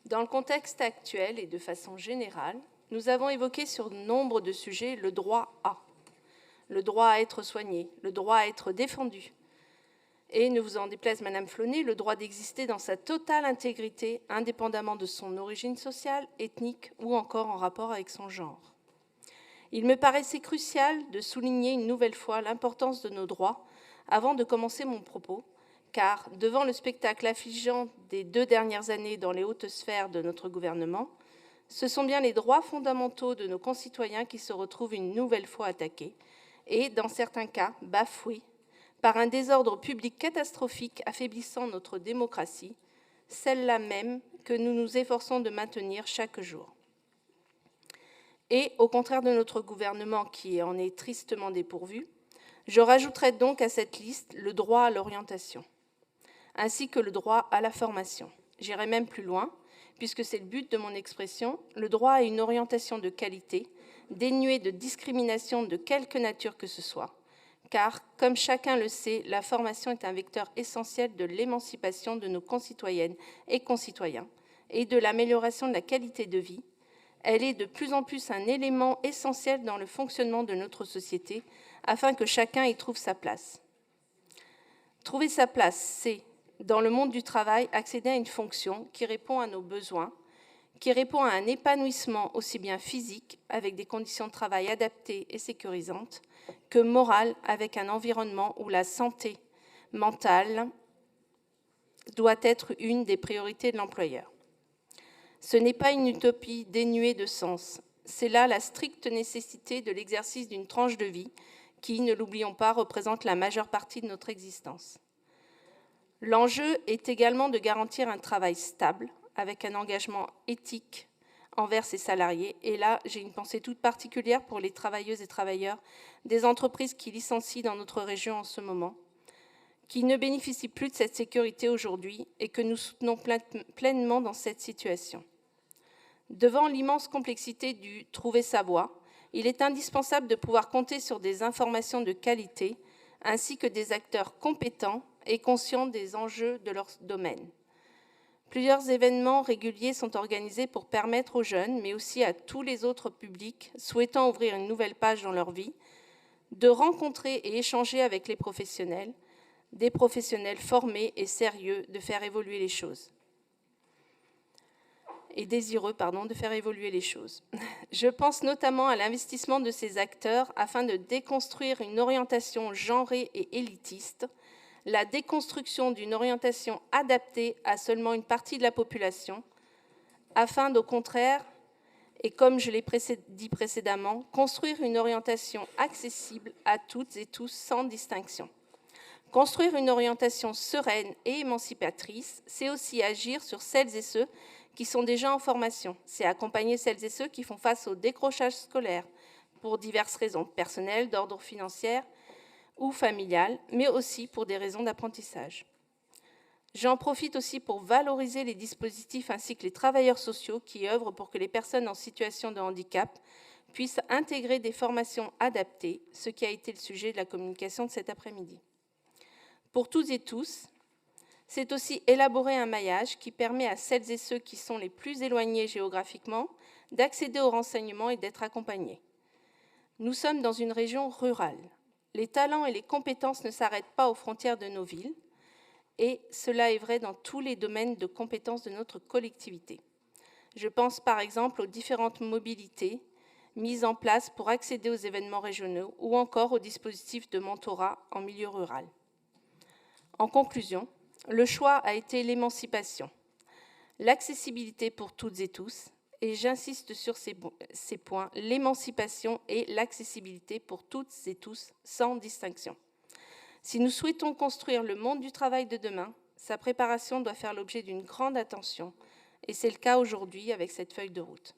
Dans le contexte actuel et de façon générale, nous avons évoqué sur nombre de sujets le droit à. Le droit à être soigné, le droit à être défendu. Et, ne vous en déplaise Madame Flonnet, le droit d'exister dans sa totale intégrité, indépendamment de son origine sociale, ethnique ou encore en rapport avec son genre. Il me paraissait crucial de souligner une nouvelle fois l'importance de nos droits avant de commencer mon propos, car devant le spectacle affligeant des 2 dernières années dans les hautes sphères de notre gouvernement, ce sont bien les droits fondamentaux de nos concitoyens qui se retrouvent une nouvelle fois attaqués et, dans certains cas, bafoués par un désordre public catastrophique affaiblissant notre démocratie, celle-là même que nous nous efforçons de maintenir chaque jour. Et, au contraire de notre gouvernement qui en est tristement dépourvu, je rajouterai donc à cette liste le droit à l'orientation, ainsi que le droit à la formation. J'irai même plus loin, puisque c'est le but de mon expression, le droit à une orientation de qualité, dénuée de discrimination de quelque nature que ce soit, car, comme chacun le sait, la formation est un vecteur essentiel de l'émancipation de nos concitoyennes et concitoyens et de l'amélioration de la qualité de vie. Elle est de plus en plus un élément essentiel dans le fonctionnement de notre société, afin que chacun y trouve sa place. Trouver sa place, c'est, dans le monde du travail, accéder à une fonction qui répond à nos besoins, qui répond à un épanouissement aussi bien physique, avec des conditions de travail adaptées et sécurisantes, que moral, avec un environnement où la santé mentale doit être une des priorités de l'employeur. Ce n'est pas une utopie dénuée de sens, c'est là la stricte nécessité de l'exercice d'une tranche de vie qui, ne l'oublions pas, représente la majeure partie de notre existence. L'enjeu est également de garantir un travail stable, avec un engagement éthique envers ses salariés. Et là, j'ai une pensée toute particulière pour les travailleuses et travailleurs des entreprises qui licencient dans notre région en ce moment, qui ne bénéficient plus de cette sécurité aujourd'hui et que nous soutenons pleinement dans cette situation. Devant l'immense complexité du « trouver sa voie », il est indispensable de pouvoir compter sur des informations de qualité ainsi que des acteurs compétents et conscients des enjeux de leur domaine. Plusieurs événements réguliers sont organisés pour permettre aux jeunes, mais aussi à tous les autres publics souhaitant ouvrir une nouvelle page dans leur vie, de rencontrer et échanger avec les professionnels, des professionnels formés et sérieux de faire évoluer les choses. Et désireux, de faire évoluer les choses. Je pense notamment à l'investissement de ces acteurs afin de déconstruire une orientation genrée et élitiste, la déconstruction d'une orientation adaptée à seulement une partie de la population, afin d'au contraire, et comme je l'ai dit précédemment, construire une orientation accessible à toutes et tous sans distinction. Construire une orientation sereine et émancipatrice, c'est aussi agir sur celles et ceux qui sont déjà en formation. C'est accompagner celles et ceux qui font face au décrochage scolaire pour diverses raisons personnelles, d'ordre financier ou familial, mais aussi pour des raisons d'apprentissage. J'en profite aussi pour valoriser les dispositifs ainsi que les travailleurs sociaux qui œuvrent pour que les personnes en situation de handicap puissent intégrer des formations adaptées, ce qui a été le sujet de la communication de cet après-midi. Pour toutes et tous, c'est aussi élaborer un maillage qui permet à celles et ceux qui sont les plus éloignés géographiquement d'accéder aux renseignements et d'être accompagnés. Nous sommes dans une région rurale. Les talents et les compétences ne s'arrêtent pas aux frontières de nos villes, et cela est vrai dans tous les domaines de compétences de notre collectivité. Je pense par exemple aux différentes mobilités mises en place pour accéder aux événements régionaux ou encore aux dispositifs de mentorat en milieu rural. En conclusion, le choix a été l'émancipation, l'accessibilité pour toutes et tous, et j'insiste sur ces points, l'émancipation et l'accessibilité pour toutes et tous, sans distinction. Si nous souhaitons construire le monde du travail de demain, sa préparation doit faire l'objet d'une grande attention, et c'est le cas aujourd'hui avec cette feuille de route.